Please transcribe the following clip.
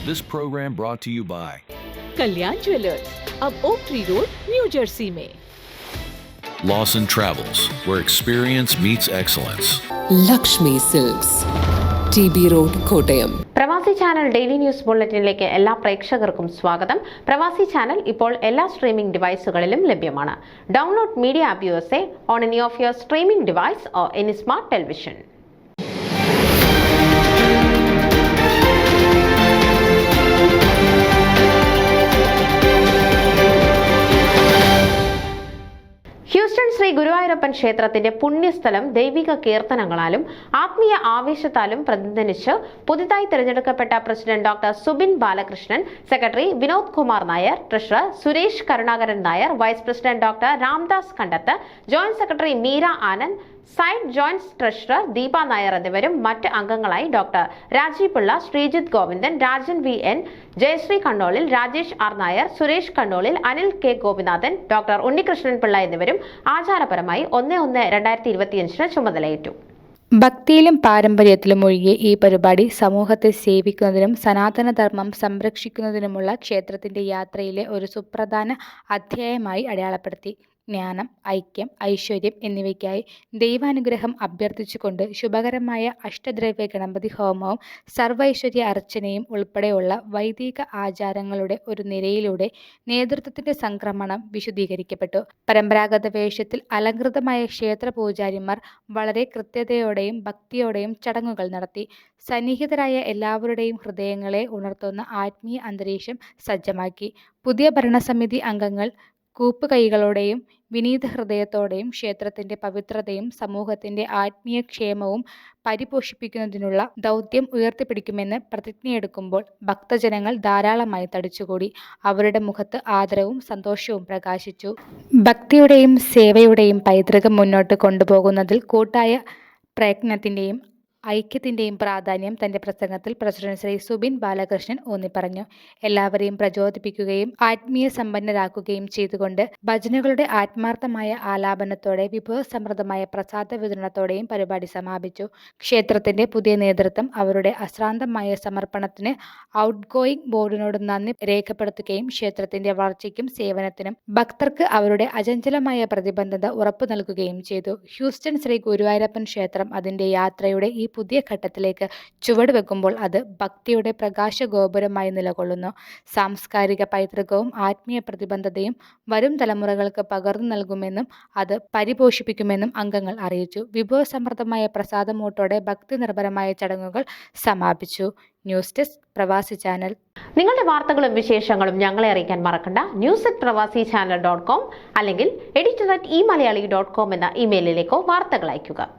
This program brought to you by Kalyan jewellers, अब Oak Tree Road, New Jersey में। Lawson Travels, where experience meets excellence. Lakshmi silks, TB road, Kottayam. Pravasi channel daily news ബുള്ളറ്റിനിലേക്ക് എല്ലാ പ്രേക്ഷകർക്കും സ്വാഗതം. പ്രവാസി channel ഇപ്പോൾ എല്ലാ streaming ഡിവൈസുകളിലും ലഭ്യമാണ്. Download media app USA on any of your streaming device or any smart television. Houston Shri Guruvayurappan ക്ഷേത്രത്തിന്റെ പുണ്യസ്ഥലം ദൈവിക കീർത്തനങ്ങളാലും ആത്മീയ ആവേശത്താലും പ്രതിനിധിച്ച് പുതുതായി തിരഞ്ഞെടുക്കപ്പെട്ട president doctor Subin Balakrishnan, secretary Vinod Kumar Nair, treasurer Suresh Karunakaran Nair, vice president doctor Ramdas Kandath, joint secretary Meera Anand, സൈഡ് ജോയിന്റ് ട്രഷറർ ദീപ നായർ എന്നിവരും മറ്റ് അംഗങ്ങളായി doctor Rajeev Pillai, Sreejith Govindan, Rajan VN, Jayasree Kannolil, Rajesh R Nair, Suresh Kannolil, Anil K Gopinathan, doctor Unnikrishnan Pillai എന്നിവരും ആചാരപരമായി 1/1/2025 ചുമതലയേറ്റു. ഭക്തിയിലും പാരമ്പര്യത്തിലും ഒഴുകിയ ഈ പരിപാടി സമൂഹത്തെ സേവിക്കുന്നതിനും സനാതനധർമ്മം സംരക്ഷിക്കുന്നതിനുമുള്ള ക്ഷേത്രത്തിന്റെ യാത്രയിലെ ഒരു സുപ്രധാന അധ്യായമായി അടയാളപ്പെടുത്തി. ജ്ഞാനം, ഐക്യം, ഐശ്വര്യം എന്നിവയ്ക്കായി ദൈവാനുഗ്രഹം അഭ്യർത്ഥിച്ചുകൊണ്ട് ശുഭകരമായ അഷ്ടദ്രവ്യ ഗണപതി ഹോമവും സർവൈശ്വര്യ അർച്ചനയും ഉൾപ്പെടെയുള്ള വൈദിക ആചാരങ്ങളുടെ ഒരു നിരയിലൂടെ നേതൃത്വത്തിന്റെ സംക്രമണം വിശുദ്ധീകരിക്കപ്പെട്ടു. പരമ്പരാഗത വേഷത്തിൽ അലങ്കൃതമായ ക്ഷേത്ര പൂജാരിമാർ വളരെ കൃത്യതയോടെയും ഭക്തിയോടെയും ചടങ്ങുകൾ നടത്തി. സന്നിഹിതരായ എല്ലാവരുടെയും ഹൃദയങ്ങളെ ഉണർത്തുന്ന ആത്മീയ അന്തരീക്ഷം സജ്ജമാക്കി. പുതിയ ഭരണസമിതി അംഗങ്ങൾ കൂപ്പുകൈകളോടെയും വിനീത ഹൃദയത്തോടെയും ക്ഷേത്രത്തിന്റെ പവിത്രതയും സമൂഹത്തിന്റെ ആത്മീയ ക്ഷേമവും പരിപോഷിപ്പിക്കുന്നതിനുള്ള ദൗത്യം ഉയർത്തിപ്പിടിക്കുമെന്ന് പ്രതിജ്ഞയെടുക്കുമ്പോൾ ഭക്തജനങ്ങൾ ധാരാളമായി തടിച്ചുകൂടി. അവരുടെ മുഖത്ത് ആദരവും സന്തോഷവും പ്രകാശിച്ചു. ഭക്തിയുടെയും സേവയുടെയും പൈതൃകം മുന്നോട്ട് കൊണ്ടുപോകുന്നതിൽ കൂട്ടായ പ്രയത്നത്തിന്റെയും ഐക്യത്തിന്റെയും പ്രാധാന്യം തന്റെ പ്രസംഗത്തിൽ പ്രസിഡന്റ് ശ്രീ സുബിൻ ബാലകൃഷ്ണൻ ഊന്നിപ്പറഞ്ഞു. എല്ലാവരെയും പ്രചോദിപ്പിക്കുകയും ആത്മീയ സമ്പന്നരാക്കുകയും ചെയ്തുകൊണ്ട് ഭജനകളുടെ ആത്മാർത്ഥമായ ആലാപനത്തോടെ വിഭവസമൃദ്ധമായ പ്രസാദ വിതരണത്തോടെയും പരിപാടി സമാപിച്ചു. ക്ഷേത്രത്തിന്റെ പുതിയ നേതൃത്വം അവരുടെ അശ്രാന്തമായ സമർപ്പണത്തിന് ഔട്ട്ഗോയിങ് ബോർഡിനോട് നന്ദി രേഖപ്പെടുത്തുകയും ക്ഷേത്രത്തിന്റെ വളർച്ചയ്ക്കും സേവനത്തിനും ഭക്തർക്ക് അവരുടെ അചഞ്ചലമായ പ്രതിബദ്ധത ഉറപ്പു നൽകുകയും ചെയ്തു. ഹ്യൂസ്റ്റൺ ശ്രീ ഗുരുവായൂരപ്പൻ ക്ഷേത്രം അതിന്റെ യാത്രയുടെ ഈ പുതിയ ഘട്ടത്തിലേക്ക് ചുവടുവെക്കുമ്പോൾ അത് ഭക്തിയുടെ പ്രകാശ ഗോപുരമായി നിലകൊള്ളുന്നു. സാംസ്കാരിക പൈതൃകവും ആത്മീയ പ്രതിബദ്ധതയും വരും തലമുറകൾക്ക് പകർന്നു നൽകുമെന്നും അത് പരിപോഷിപ്പിക്കുമെന്നും അംഗങ്ങൾ അറിയിച്ചു. വിഭവസമൃദ്ധമായ പ്രസാദമൂട്ടോടെ ഭക്തി നിർഭരമായ ചടങ്ങുകൾ സമാപിച്ചു. ന്യൂസ് ഡെസ്ക് പ്രവാസി ചാനൽ. നിങ്ങളുടെ വാർത്തകളും വിശേഷങ്ങളും ഞങ്ങളെ അറിയിക്കാൻ മറക്കണ്ട. news@pravasichannel.com അല്ലെങ്കിൽ editor@eMalayali.com എന്ന ഇമെയിലിലേക്കോ വാർത്തകൾ അയയ്ക്കുക.